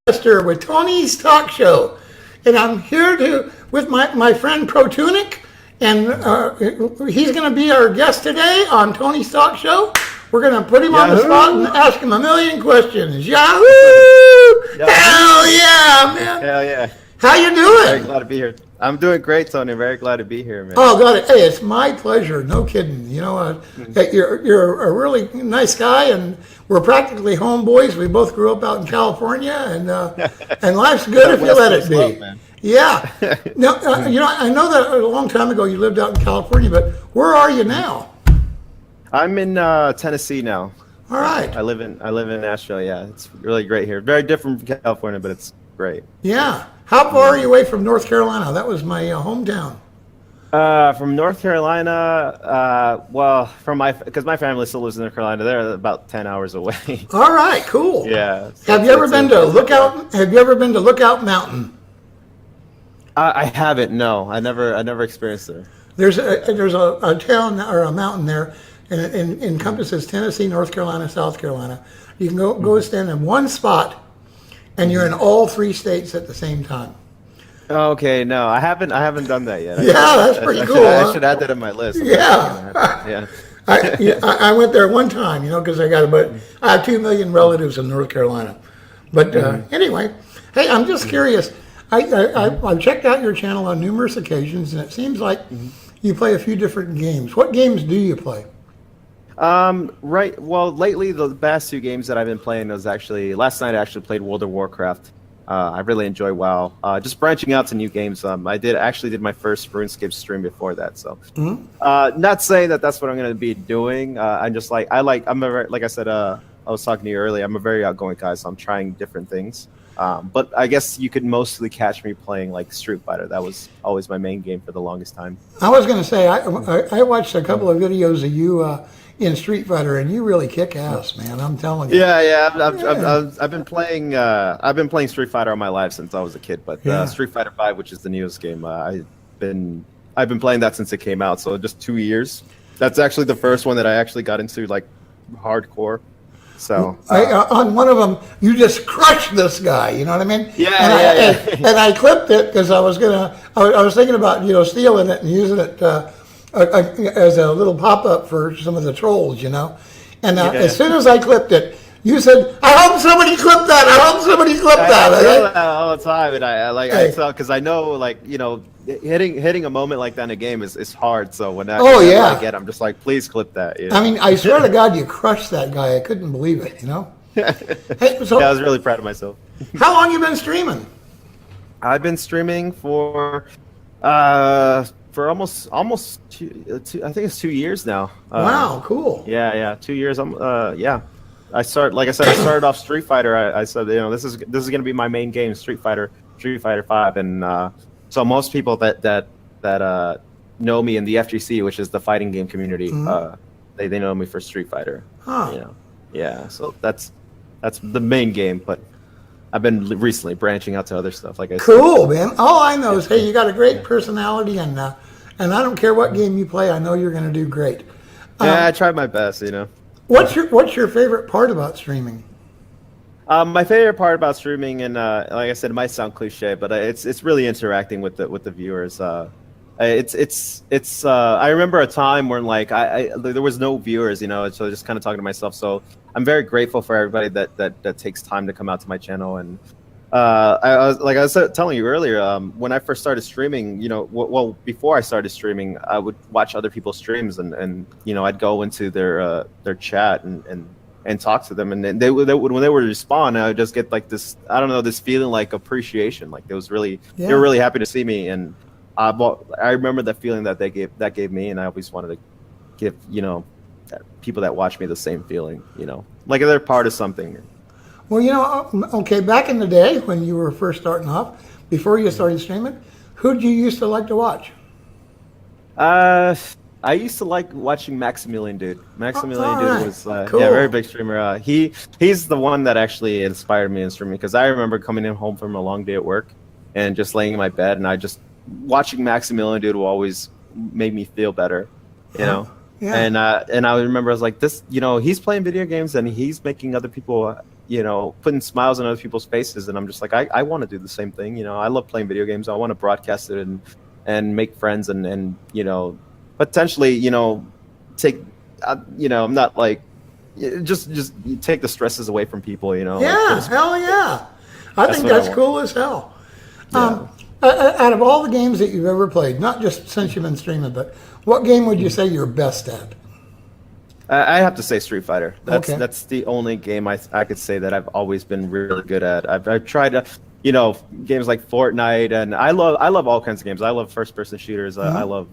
with Tony's Talk Show, and I'm here with my friend Protunic, and he's going to be our guest today on Tony's Talk Show. We're going to put him on the spot and ask him a million questions. Yahoo! Hell yeah, man! Hell yeah! How you doing? Very glad to be here. I'm doing great, Tony. Very glad to be here, man. Oh, God. Hey, it's my pleasure. No kidding. You know, you're a really nice guy, and we're practically homeboys. We both grew up out in California, and life's good if you let it be. Man. Yeah. Now, you know, I know that a long time ago you lived out in California, but where are you now? I'm in Tennessee now. All right. I live in Nashville. Yeah, it's really great here. Very different from California, but it's great. Yeah. How far are you away from North Carolina? That was my hometown. From North Carolina, well, because my family still lives in North Carolina, they're about 10 hours away. All right, cool. Yeah. So have you ever been to Lookout? Have you ever been to Lookout Mountain? I haven't. No, I never experienced it. There's a town or a mountain there, and it encompasses Tennessee, North Carolina, South Carolina. You can go stand in one spot, and you're in all three states at the same time. Okay, no, I haven't done that yet. Yeah, that's pretty cool. I should add that in my list. Yeah. Yeah. I went there one time, you know, because I have 2 million relatives in North Carolina. But anyway, hey, I'm just curious. I've checked out your channel on numerous occasions, and it seems like you play a few different games. What games do you play? Right. Well, lately the past two games that I've been playing was actually last night. I actually played World of Warcraft. I really enjoy WoW. Just branching out to new games. I did my first RuneScape stream before that. So, not saying that that's what I'm going to be doing. I'm just like like I said. I was talking to you earlier. I'm a very outgoing guy, so I'm trying different things. But I guess you could mostly catch me playing like Street Fighter. That was always my main game for the longest time. I was going to say I watched a couple of videos of you in Street Fighter, and you really kick ass, man. I'm telling you. Yeah. I've been playing Street Fighter all my life since I was a kid. But Street Fighter 5, which is the newest game, I've been playing that since it came out. So just 2 years. That's actually the first one that I actually got into like hardcore. So on one of them, you just crushed this guy. You know what I mean? Yeah. And I clipped it because I was thinking about stealing it and using it as a little pop up for some of the trolls. And as soon as I clipped it, you said, "I hope somebody clipped that. I hope somebody clipped that." I feel that all the time, and I tell because I know hitting a moment like that in a game is hard. So when I get, I'm just like, please clip that. I mean, I swear to God, you crushed that guy. I couldn't believe it. Hey, so I was really proud of myself. How long you been streaming? I've been streaming for almost two, I think it's 2 years now. Wow, cool. Yeah, 2 years. I started off Street Fighter. I said, this is going to be my main game, Street Fighter 5, and so most people that know me in the FGC, which is the fighting game community, they know me for Street Fighter. Huh. Yeah. So that's the main game, but I've been recently branching out to other stuff. Like I said. Cool, man. All I know is, hey, you got a great personality, and I don't care what game you play. I know you're going to do great. I tried my best. What's your favorite part about streaming? My favorite part about streaming, and like I said, it might sound cliche, but it's really interacting with the viewers. I remember a time when there was no viewers, so just kind of talking to myself. So I'm very grateful for everybody that takes time to come out to my channel. And I was telling you earlier, when I first started streaming, before I started streaming, I would watch other people's streams, and I'd go into their chat and talk to them, and then they would when they would respond, I would just get like this, I don't know, this feeling like appreciation, like they were really happy to see me, and I remember that feeling that that gave me, and I always wanted to give people that watch me the same feeling, like they're part of something. Well, okay, back in the day when you were first starting off, before you started streaming, who'd you used to like to watch? I used to like watching Maximilian Dude. Maximilian Dude was cool. Very big streamer. He's the one that actually inspired me in streaming, because I remember coming in home from a long day at work and just laying in my bed, and I just watching Maximilian Dude will always make me feel better, Yeah. And I remember I was like, this, he's playing video games and he's making other people putting smiles on other people's faces, and I'm just like, I want to do the same thing. I love playing video games. I want to broadcast it and make friends and potentially take I'm not like just take the stresses away from people. Yeah, hell yeah. I think that's cool as hell. Yeah. Out of all the games that you've ever played, not just since you've been streaming, but what game would you say you're best at? I have to say Street Fighter. Okay. That's the only game I could say that I've always been really good at. I've tried to, games like Fortnite, and I love all kinds of games. I love first person shooters. I love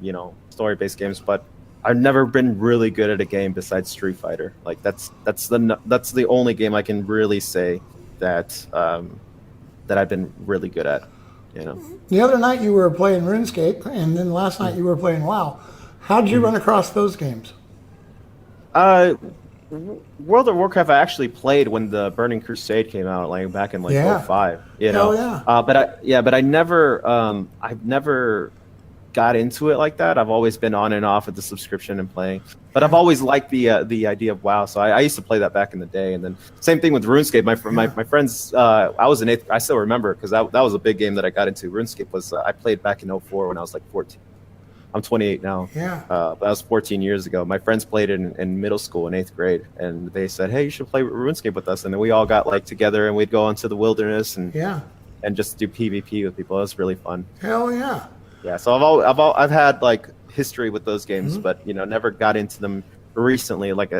story based games, but I've never been really good at a game besides Street Fighter. Like that's the only game I can really say that that I've been really good at. The other night you were playing RuneScape, and then last night you were playing WoW. How did you run across those games? World of Warcraft I actually played when the Burning Crusade came out, like back in 05. Hell yeah. But I never I've never got into it like that. I've always been on and off with the subscription and playing. But I've always liked the idea of WoW, so I used to play that back in the day. And then same thing with RuneScape. My friends, I was in 8th. I still remember because that was a big game that I got into. RuneScape was I played back in 04 when I was like 14. I'm 28 now. Yeah. That was 14 years ago. My friends played it in middle school in 8th grade, and they said, "Hey, you should play RuneScape with us." And then we all got like together, and we'd go into the wilderness and just do PvP with people. It was really fun. Hell yeah. Yeah. So I've had like history with those games, but never got into them recently, like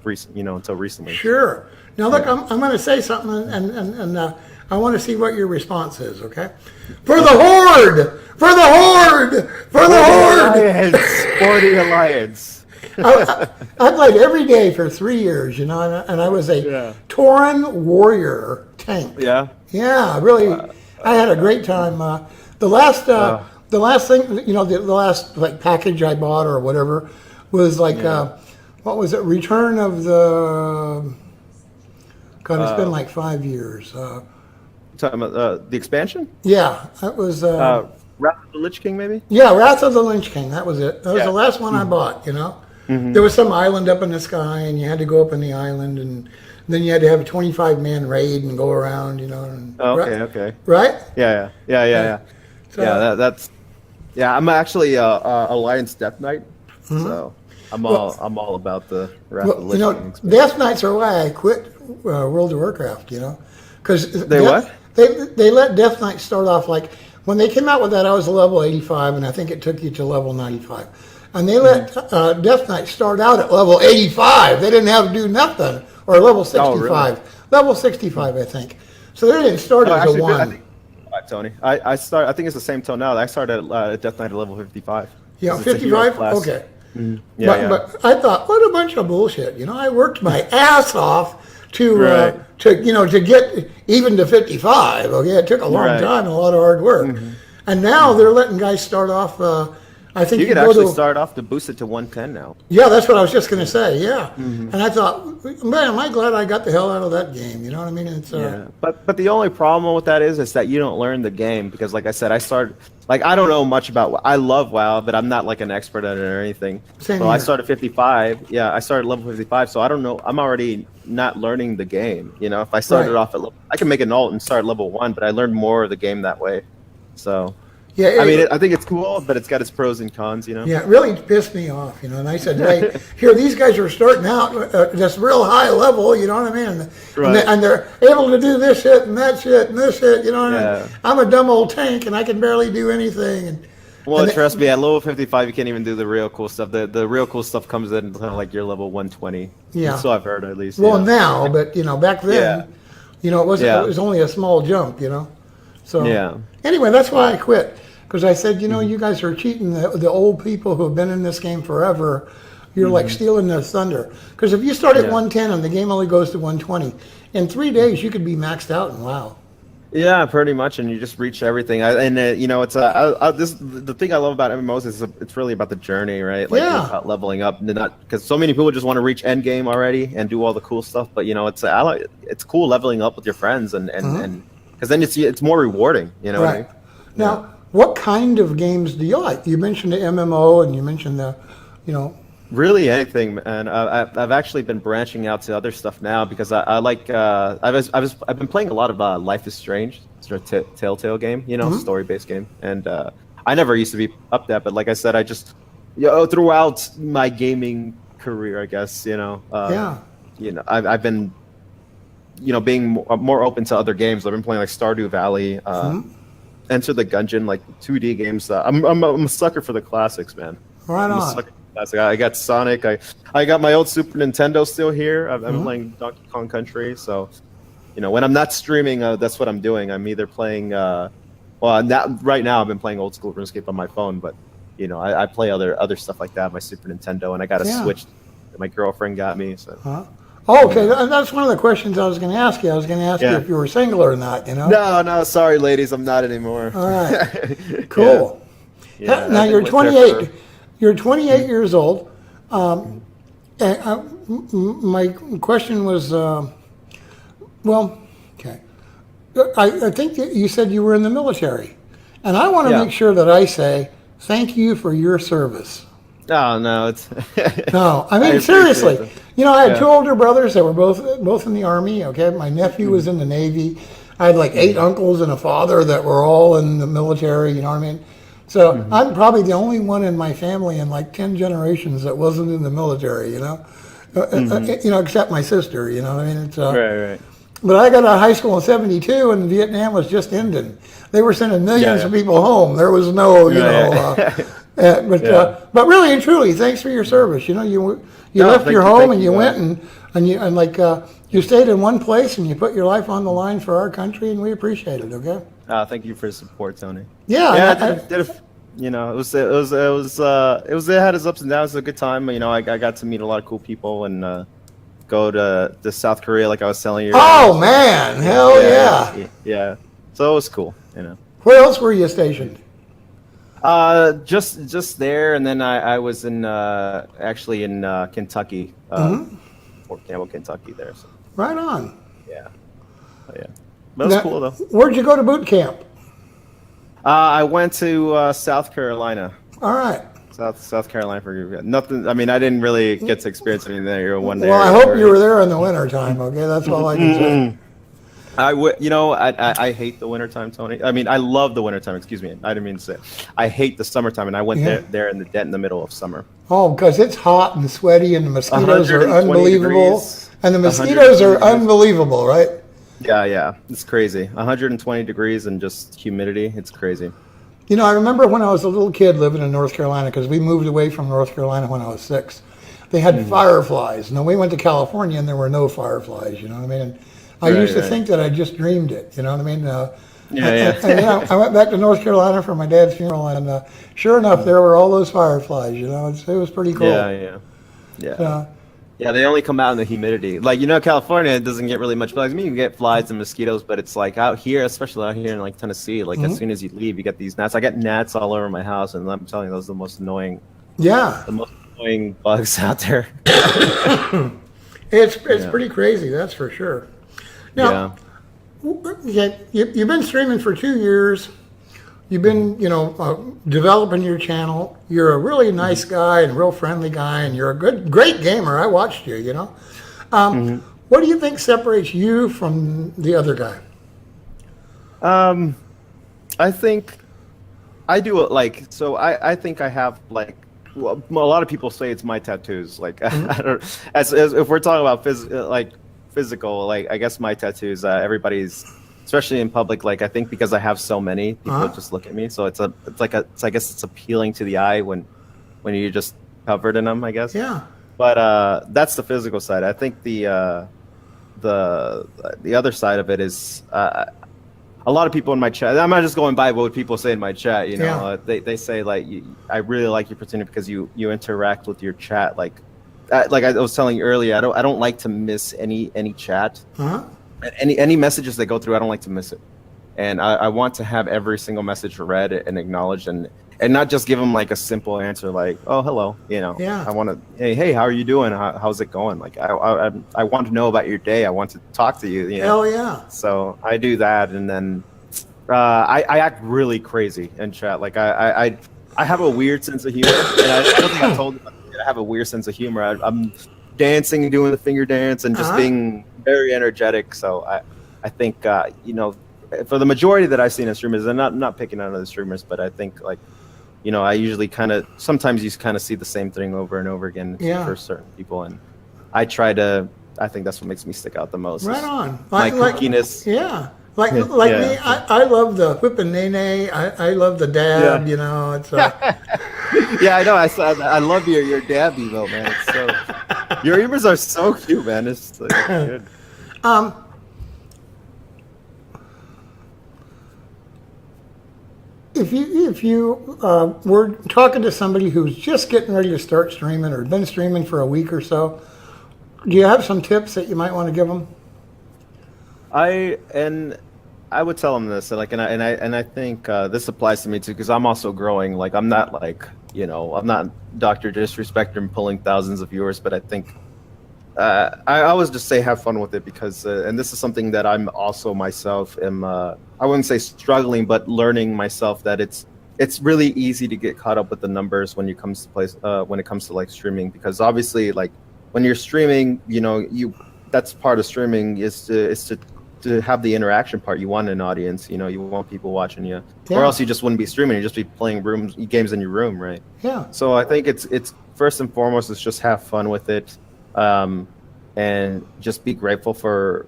recent, until recently. Sure. Now look, I'm going to say something, and I want to see what your response is. Okay. For the Horde. For the Horde! For the Horde! For the Alliance. I played every day for 3 years, and I was a Tauren warrior tank. Yeah. Yeah, really. I had a great time. The last thing, the last like package I bought or whatever was like, what was it? Return of the. God, it's been like 5 years. Talking about the expansion? Yeah, that was. Wrath of the Lich King, maybe? Yeah, Wrath of the Lich King. That was it. That was the last one I bought, There was some island up in the sky, and you had to go up in the island, and then you had to have a 25-man raid and go around, And, okay. Right? Yeah. So, that's... Yeah, I'm actually Alliance Death Knight, so I'm all about the Wrath of the Lich King. Death Knights are why I quit World of Warcraft, Because they let Death Knight start off like... When they came out with that, I was level 85, and I think it took you to level 95. And they let Death Knight start out at level 85. They didn't have to do nothing. Or level 65. Oh, really? Level 65, I think. So they didn't start as a 1. Tony. I think it's the same tone now. I started at Death Knight at level 55. Yeah, 55? Okay. Mm-hmm. But I thought, what a bunch of bullshit. I worked my ass off to get even to 55. Okay, it took a long time and a lot of hard work. And now they're letting guys start off. I think you could actually start off to boost it to 110 now. Yeah, that's what I was just going to say. Yeah, and I thought, man, am I glad I got the hell out of that game? You know what I mean? It's but the only problem with that is that you don't learn the game because, like I said, I started. Like, I don't know much about. I love WoW, but I'm not like an expert at it or anything. Same so here. I started 55. Yeah, I started level 55. So I don't know. I'm already not learning the game. If I started off at level, I can make an alt and start level 1, but I learned more of the game that way. So. Yeah, I think it's cool, but it's got its pros and cons, Yeah, it really pissed me off, And I said, hey, here, these guys are starting out at this real high level, you know what I mean? And they're able to do this shit and that shit and this shit, I'm a dumb old tank, and I can barely do anything. Trust me, at level 55, you can't even do the real cool stuff. The real cool stuff comes in kind of like your level 120. Yeah. So I've heard, at least. Well, now, but, back then, it was only a small jump, So, anyway, that's why I quit. Because I said, you guys are cheating the old people who have been in this game forever. You're like stealing their thunder. Because if you start at 110 and the game only goes to 120, in 3 days you could be maxed out in WoW. Yeah, pretty much, and you just reach everything. It's the thing I love about MMOs is it's really about the journey, right? Like about leveling up, and not because so many people just want to reach end game already and do all the cool stuff. But it's cool leveling up with your friends and because then it's more rewarding. You know what I mean? Now. What kind of games do you like? You mentioned the MMO, and you mentioned the, Really, anything, man. I've actually been branching out to other stuff now because I like. I've been playing a lot of Life is Strange, sort of Telltale game, story-based game, and I never used to be up that, but like I said, I just throughout my gaming career, I guess Yeah. I've been being more open to other games. I've been playing like Stardew Valley, Enter the Gungeon, like 2D games. I'm a sucker for the classics, man. Right I'm a on. sucker. I got Sonic. I got my old Super Nintendo still here. I'm playing Donkey Kong Country. So, when I'm not streaming, that's what I'm doing. I'm either playing. Right now I've been playing old school RuneScape on my phone, but I play other stuff like that. My Super Nintendo, and I got a Switch that my girlfriend got me. So. Oh, okay, that's one of the questions I was going to ask you. I was going to ask you if you were single or not. No, sorry, ladies, I'm not anymore. All right, cool. Yeah, now you're 28. You're 28 years old. And my question was, okay. I think that you said you were in the military, and I want to make sure that I say thank you for your service. Oh no, it's no. I mean seriously. I had two older brothers that were both in the Army. Okay, my nephew was in the Navy. I had like 8 uncles and a father that were all in the military. You know what I mean? So I'm probably the only one in my family in like 10 generations that wasn't in the military, except my sister, you know what I mean? It's, right. But I got out of high school in '72 and Vietnam was just ending. They were sending millions of people home. There was no, but really and truly, thanks for your service. You left your home and you went and you stayed in one place and you put your life on the line for our country, and we appreciate it. Okay. Thank you for the support, Tony. Yeah. It had its ups and downs. It was a good time. I got to meet a lot of cool people and go to South Korea, like I was telling you. Oh man, hell yeah. Yeah. So it was cool. Where else were you stationed? Just there, and then I was in actually in Kentucky, Fort Campbell, Kentucky. There. So. Right on. Yeah. Yeah. That was cool though. Where'd you go to boot camp? I went to South Carolina. All right. South Carolina for nothing. I mean, I didn't really get to experience anything there one day. Well, I hope you were there in the winter time. Okay, that's all I can say. I hate the wintertime, Tony. I mean, I love the wintertime. Excuse me. I didn't mean to say it. I hate the summertime, and I went there in the middle of summer. Oh, because it's hot and sweaty, and the mosquitoes are unbelievable. Degrees, and the mosquitoes are unbelievable, right? Yeah. It's crazy. 120 degrees and just humidity. It's crazy. I remember when I was a little kid living in North Carolina, because we moved away from North Carolina when I was 6. They had fireflies. Now, we went to California, and there were no fireflies, you know what I mean? And I used to think that I just dreamed it, you know what I mean? And then I went back to North Carolina for my dad's funeral, and sure enough, there were all those fireflies, it was pretty cool. Yeah, they only come out in the humidity. Like, California, it doesn't get really much flies. I mean, you get flies and mosquitoes, but it's like out here, especially out here in like Tennessee, like as soon as you leave, you get these gnats. I get gnats all over my house, and I'm telling you, those are the most annoying bugs out there. It's pretty crazy, that's for sure. Now, you've been streaming for 2 years. You've been, developing your channel. You're a really nice guy and real friendly guy, and you're a great gamer. I watched you, What do you think separates you from the other guy? I think I do it I think I have a lot of people say it's my tattoos. Like, I don't, as if we're talking about physical, I guess my tattoos, everybody's, especially in public, I think because I have so many, people just look at me. So I guess it's appealing to the eye when you're just covered in them, I guess. Yeah. But that's the physical side. I think the other side of it is a lot of people in my chat. I'm not just going by what people say in my chat. They say I really like your Protunic because you interact with your chat. Like I was telling you earlier, I don't like to miss any chat. Any messages that go through, I don't like to miss it, and I want to have every single message read and acknowledged, and not just give them a simple answer like, oh, hello, Yeah. I want to, hey, how are you doing? How's it going? I want to know about your day. I want to talk to you. Hell yeah. So I do that, and then I act really crazy in chat. I have a weird sense of humor, and I don't think I told you about I have a weird sense of humor. I'm dancing and doing the finger dance and just being very energetic. So I think you know, for the majority that I've seen in streamers, and not picking on other streamers, but I think like, you know, I usually sometimes you kind of see the same thing over and over again for certain people, and I think that's what makes me stick out the most. Right on. My kookiness. Yeah. Like me, I love the whip and nay. I love the dab. You know, it's yeah, I know. I love your dab emo, man. It's so your ears are so cute, man. It's like, good. If you were talking to somebody who's just getting ready to start streaming or been streaming for a week or so, do you have some tips that you might want to give them? I would tell them this, like, and I think this applies to me too, because I'm also growing. Like, I'm not like, you know, I'm not Dr. Disrespect and pulling thousands of viewers, but I think I always just say have fun with it, because and this is something that I'm also myself am I wouldn't say struggling, but learning myself that it's really easy to get caught up with the numbers when it comes to like streaming, because obviously like when you're streaming, you know, that's part of streaming is to have the interaction part. You want an audience, you know, you want people watching you, or else you just wouldn't be streaming. You'd just be playing games in your room, right? Yeah. So I think it's first and foremost is just have fun with it, and just be grateful for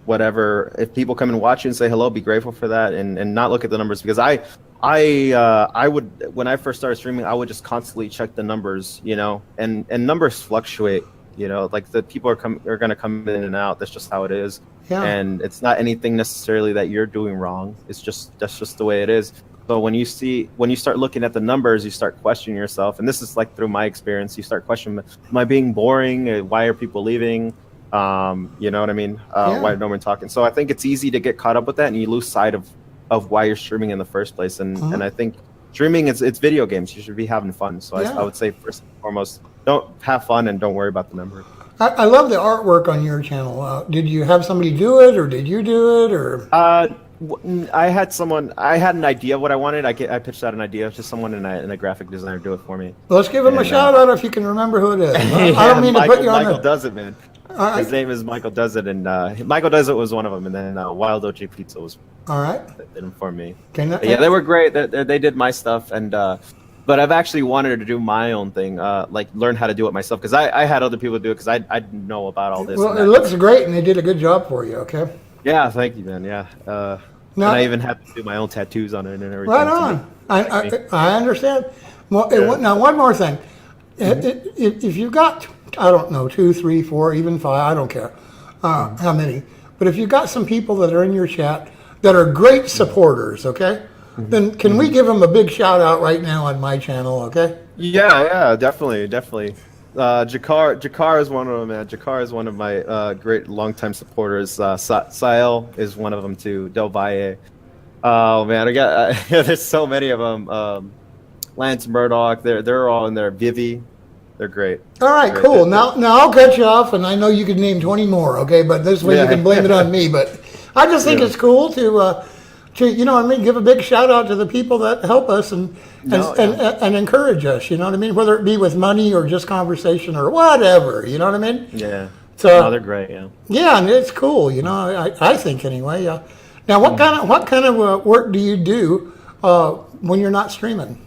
whatever. If people come and watch you and say hello, be grateful for that, and not look at the numbers, because I would, when I first started streaming, I would just constantly check the numbers, you know, and numbers fluctuate. You know, like the people are going to come in and out. That's just how it is. Yeah. And it's not anything necessarily that you're doing wrong. That's just the way it is. So when you start looking at the numbers, you start questioning yourself. And this is like through my experience. You start questioning, am I being boring? Why are people leaving? You know what I mean? Why are no one talking? So I think it's easy to get caught up with that, and you lose sight of why you're streaming in the first place. And I think streaming it's video games. You should be having fun. So I would say first and foremost, don't have fun and don't worry about the number. I love the artwork on your channel. Did you have somebody do it, or did you do it, or? I had an idea of what I wanted. I pitched out an idea to someone, and a graphic designer do it for me. Well, let's give him a shout out if you can remember who it is. I don't mean to put you on Michael does it, man. His name is Michael Does It, and Michael Does It was one of them, and then Wild OG Pizza was that did it for me. They were great. They did my stuff, and but I've actually wanted to do my own thing, like learn how to do it myself, because I had other people do it, because I didn't know about all this. Well, it looks great, and they did a good job for you. Okay. Yeah, thank you, man. Yeah, and I even had to do my own tattoos on it and everything. Right on. I understand. Well, now one more thing. If you've got, I don't know, 2, 3, 4, even 5, I don't care how many, but if you've got some people that are in your chat that are great supporters, okay, then can we give them a big shout out right now on my channel, okay? Yeah, definitely. Jakar is one of them, man. Jakar is one of my great longtime supporters. Sael is one of them too. Del Valle. Oh man, there's so many of them. Lance Murdoch, they're all in there. Vivi, they're great. All right, cool. Now I'll cut you off, and I know you could name 20 more, okay? But this way you can blame it on me. But I just think it's cool to you know what I mean, give a big shout out to the people that help us and encourage us. You know what I mean, whether it be with money or just conversation or whatever. You know what I mean? Yeah. So they're great. Yeah. Yeah, and it's cool. You know, I think anyway. Now, what kind of work do you do when you're not streaming?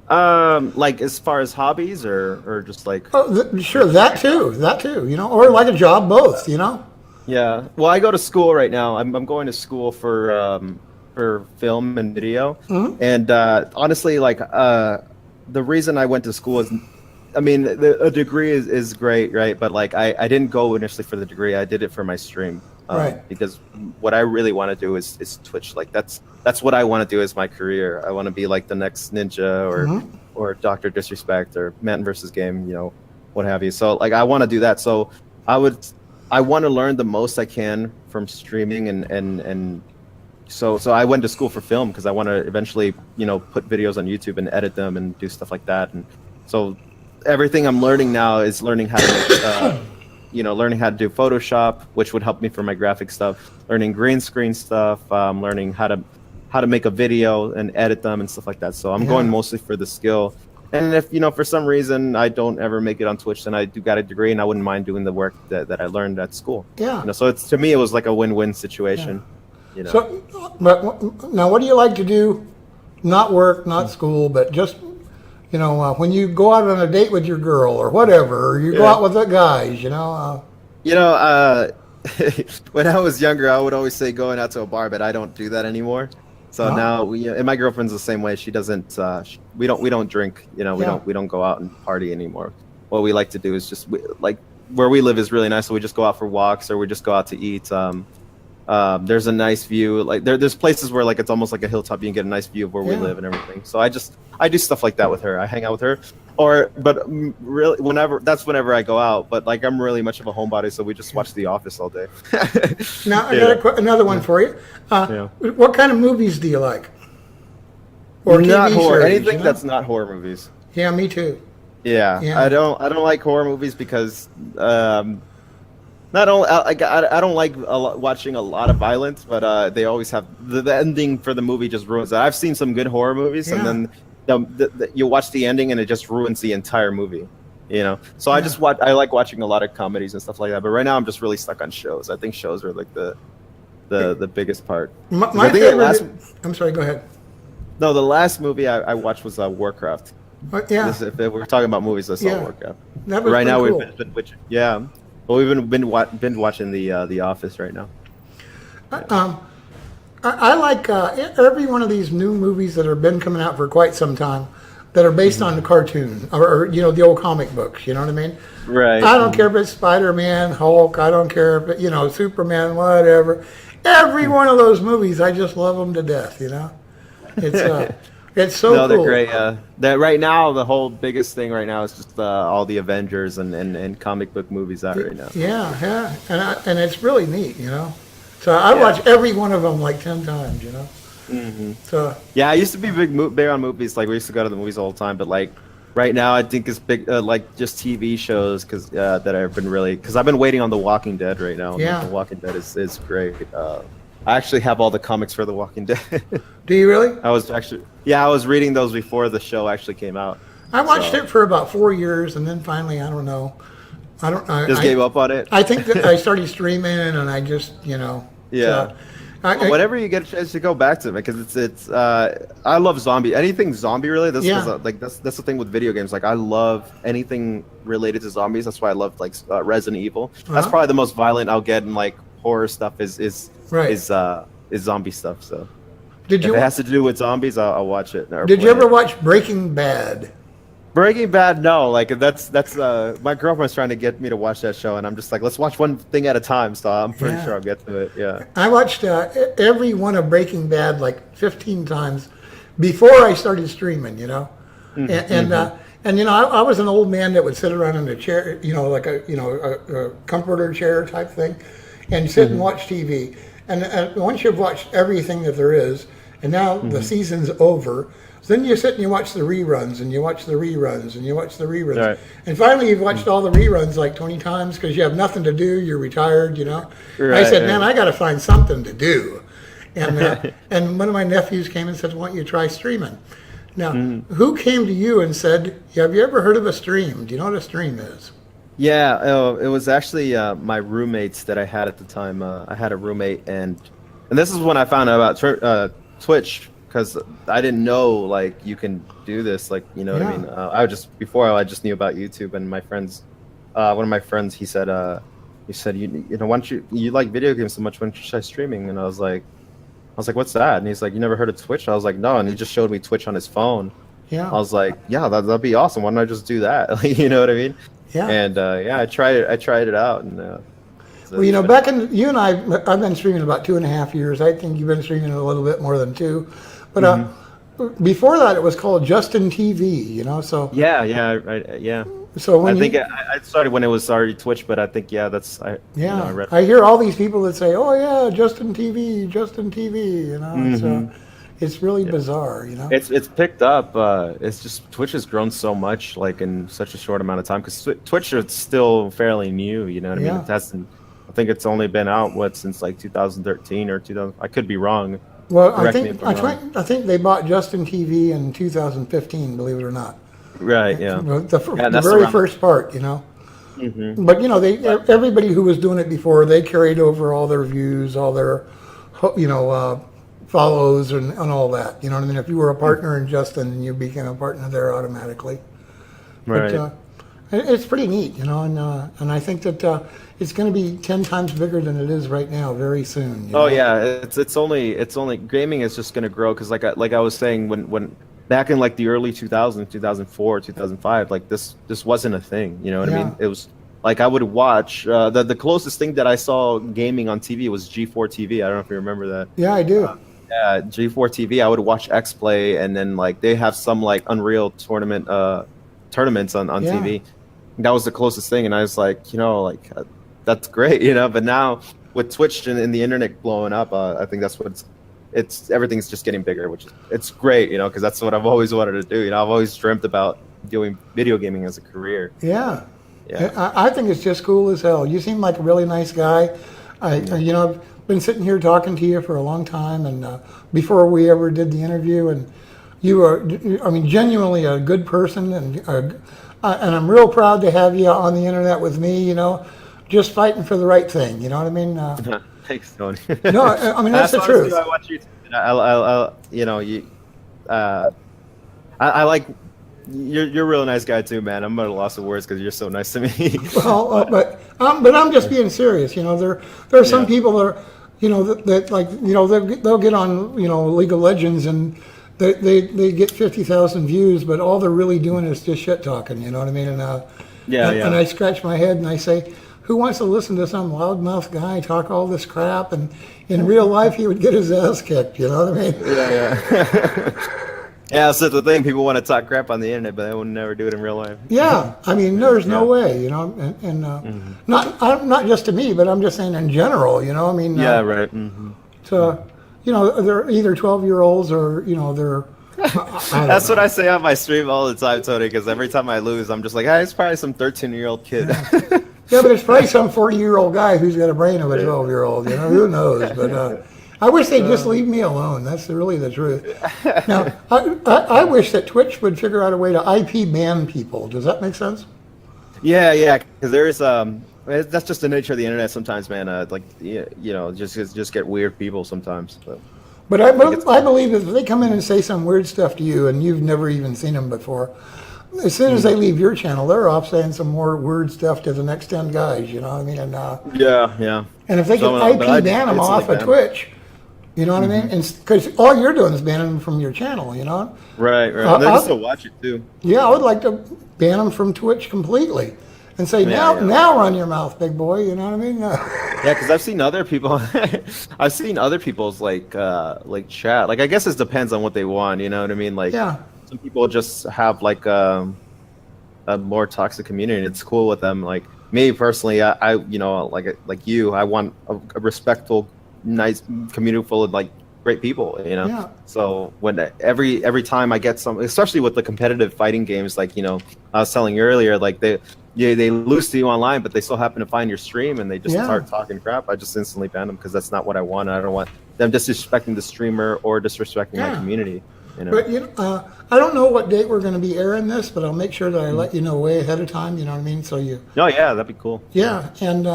Like as far as hobbies or just like. Sure, that too. You know, or like a job, both. You know. Yeah. Well, I go to school right now. I'm going to school for film and video. And honestly, like the reason I went to school is, I mean, a degree is great, right? But like I didn't go initially for the degree. I did it for my stream. Right. Because what I really want to do is Twitch. Like that's what I want to do as my career. I want to be like the next Ninja or Dr. Disrespect or Manton versus Game, you know, what have you. So like I want to do that. So I want to learn the most I can from streaming and so I went to school for film because I want to eventually, you know, put videos on YouTube and edit them and do stuff like that. And so everything I'm learning now is learning how to learning how to do Photoshop, which would help me for my graphic stuff, learning green screen stuff, learning how to make a video and edit them and stuff like that. So I'm going mostly for the skill. And if for some reason I don't ever make it on Twitch, then I do got a degree, and I wouldn't mind doing the work that I learned at school. Yeah. So it's, to me, it was like a win-win situation. So, but now, what do you like to do? Not work, not school, but just when you go out on a date with your girl or whatever, or you go out with the guys, when I was younger, I would always say going out to a bar, but I don't do that anymore. So now and my girlfriend's the same way. She doesn't. We don't drink. We don't go out and party anymore. What we like to do is just like where we live is really nice, so we just go out for walks or we just go out to eat. There's a nice view. Like there's places where like it's almost like a hilltop. You can get a nice view of where we live and everything. So I do stuff like that with her. I hang out with her, but really whenever I go out. But like I'm really much of a homebody, so we just watch The Office all day. Now I got another one for you. What kind of movies do you like? Or not TV horror. Series, anything that's not horror movies. Yeah, me too. Yeah. I don't like horror movies because not only I don't like watching a lot of violence, but they always have the ending for the movie just ruins that. I've seen some good horror movies, and then you watch the ending and it just ruins the entire movie. So I like watching a lot of comedies and stuff like that. But right now I'm just really stuck on shows. I think shows are like the biggest part. My favorite. I'm sorry. Go ahead. No, the last movie I watched was Warcraft. If we're talking about movies, I saw Warcraft. That was right now cool. we've been well, we've been watching the Office right now. I like every one of these new movies that have been coming out for quite some time that are based on the cartoon or the old comic books. You know what I mean? Right. I don't care if it's Spider-Man, Hulk. I don't care if it, Superman, whatever. Every one of those movies, I just love them to death. It's so cool. They're great. That right now, the whole biggest thing right now is just all the Avengers and comic book movies out right now. Yeah, and it's really neat. So I watch every one of them like 10 times. Mm-hmm. So I used to be big on movies. Like we used to go to the movies all the time, but like right now, I think it's big like just TV shows because that I've been because I've been waiting on The Walking Dead right now. Yeah, The Walking Dead is great. I actually have all the comics for The Walking Dead. Do you really? I was reading those before the show actually came out. I watched it for about 4 years, and then finally, I don't know. I gave up on it. I think that I started streaming, and I just, Yeah. So, whenever you get a chance to go back to it, because it's I love anything zombie related. That's the thing with video games. Like I love anything related to zombies. That's why I love like Resident Evil. That's probably the most violent I'll get in like horror stuff is zombie stuff. So if it has to do with zombies, I'll watch it. Did you ever watch Breaking Bad? Breaking Bad, no. Like that's my girlfriend's trying to get me to watch that show, and I'm just like, let's watch one thing at a time. So I'm pretty sure I'll get to it. Yeah. I watched every one of Breaking Bad like 15 times before I started streaming. And I was an old man that would sit around in a chair, like a comforter chair type thing, and sit and watch TV. And once you've watched everything that there is, and now the season's over. Then you sit and you watch the reruns, and you watch the reruns, and you watch the reruns. Right. And finally, you've watched all the reruns like 20 times because you have nothing to do. You're retired, Right, I said, man, I got to find something to do. And and one of my nephews came and said, why don't you try streaming? Now, who came to you and said, have you ever heard of a stream? Do you know what a stream is? Yeah, it was actually my roommates that I had at the time. I had a roommate, and this is when I found out about Twitch. Because I didn't know like you can do this, like what I mean. I just knew about YouTube, and my friends, one of my friends, he said why don't you like video games so much? Why don't you try streaming? And I was like, what's that? And he's like, you never heard of Twitch? I was like, no. And he just showed me Twitch on his phone. Yeah. I was like, yeah, that'd be awesome. Why don't I just do that? You know what I mean? Yeah. And I tried it out, and. Well, back in you and I've been streaming about 2.5 years. I think you've been streaming a little bit more than 2. But before that, it was called Justin TV, So yeah. So I think I started when it was already Twitch, but I think that's I hear all these people that say, "Oh yeah, Justin TV," So it's really bizarre, It's picked up. It's just Twitch has grown so much, like in such a short amount of time. Because Twitch is still fairly new, you know what I mean? It hasn't. I think it's only been out since like 2013 or 2000. I could be wrong. Well, I think they bought Justin TV in 2015, believe it or not. Right. Yeah. The that's very around- first part, But everybody who was doing it before, they carried over all their views, all their, follows and all that. You know what I mean? If you were a partner in Justin, you became a partner there automatically. Right. But it's pretty neat, and I think that it's going to be 10 times bigger than it is right now very soon. Oh yeah, it's only gaming is just gonna grow because like I was saying when back in like the early 2000s, 2004, 2005, like this wasn't a thing. You know what I mean? It was like I would watch the closest thing that I saw gaming on TV was G4 TV. I don't know if you remember that. Yeah, I do. Yeah, G4 TV. I would watch X Play, and then like they have some like Unreal tournaments on TV. That was the closest thing, and I was like, that's great, But now with Twitch and the internet blowing up, I think that's what everything's just getting bigger, which it's great, because that's what I've always wanted to do. I've always dreamt about doing video gaming as a career. Yeah. I think it's just cool as hell. You seem like a really nice guy. I've been sitting here talking to you for a long time, and before we ever did the interview, and you are, genuinely a good person, and I'm real proud to have you on the internet with me, just fighting for the right thing. You know what I mean? Thanks, Tony. No, that's the truth. I watch you. I like you're a real nice guy too, man. I'm at a loss of words because you're so nice to me. Well, but I'm just being serious. There are some people that are, that like, they'll get on, League of Legends and they get 50,000 views, but all they're really doing is just shit talking. You know what I mean? And and I scratch my head and I say, who wants to listen to some loudmouth guy talk all this crap? And in real life, he would get his ass kicked. You know what I mean? Yeah. Yeah, so the thing, people want to talk crap on the internet, but they would never do it in real life. Yeah, there's no way, and not just to me, but I'm just saying in general, Yeah, right. Mm-hmm. So, they're either 12-year-olds or, they're... That's what I say on my stream all the time, Tony, because every time I lose, I'm just like, it's probably some 13-year-old kid. Yeah, but it's probably some 40-year-old guy who's got a brain of a 12-year-old, who knows, but... I wish they'd just leave me alone. That's really the truth. Now, I wish that Twitch would figure out a way to IP ban people. Does that make sense? Yeah, because there is that's just the nature of the internet sometimes, man. Just get weird people sometimes. But I believe if they come in and say some weird stuff to you and you've never even seen them before, as soon as they leave your channel, they're off saying some more weird stuff to the next 10 guys. You know what I mean? And yeah. And if they can IP ban them off of Twitch. You know what I mean? And because all you're doing is banning them from your channel, Right. They can still watch it too. Yeah, I would like to ban them from Twitch completely, and say now run your mouth, big boy. You know what I mean? Yeah, because I've seen other people. I've seen other people's like chat. Like I guess it depends on what they want. You know what I mean? Like some people just have like a more toxic community, and it's cool with them. Like me personally, I like you, I want a respectful, nice community full of like great people, So when every time I get some, especially with the competitive fighting games, like I was telling you earlier, like they lose to you online, but they still happen to find your stream and they just start talking crap, I just instantly ban them because that's not what I want. I don't want them disrespecting the streamer or disrespecting my community. But I don't know what date we're going to be airing this, but I'll make sure that I let you know way ahead of time. You know what I mean? So you. Oh yeah, that'd be cool. Yeah, and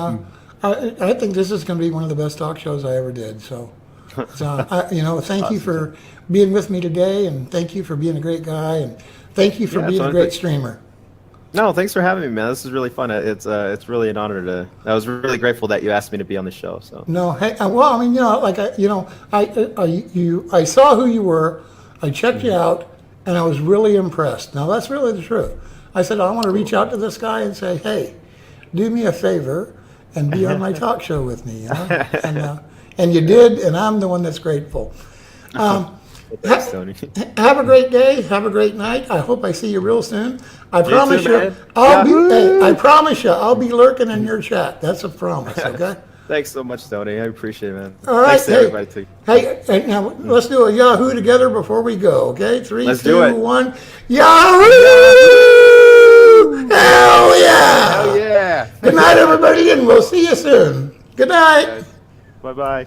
I think this is going to be one of the best talk shows I ever did. So, thank you for being with me today, and thank you for being a great guy, and thank you for being a great streamer. No, thanks for having me, man. This is really fun. It's really an honor to. I was really grateful that you asked me to be on the show. So. No, hey, well, I mean, I saw who you were. I checked you out, and I was really impressed. Now, that's really the truth. I said, I want to reach out to this guy and say, hey, do me a favor and be on my talk show with me. And you did, and I'm the one that's grateful. Thanks, Tony. Have a great day. Have a great night. I hope I see you real soon. I promise you, I promise you, I'll be lurking in your chat. That's a promise, okay? Thanks so much, Tony. I appreciate it, man. All right. Thanks to everybody, too. Hey, now let's do a Yahoo together before we go, okay? 3, let's 2, 1. Yahoo! Hell yeah! Hell yeah! Good night, everybody, and we'll see you soon. Good night. Bye-bye.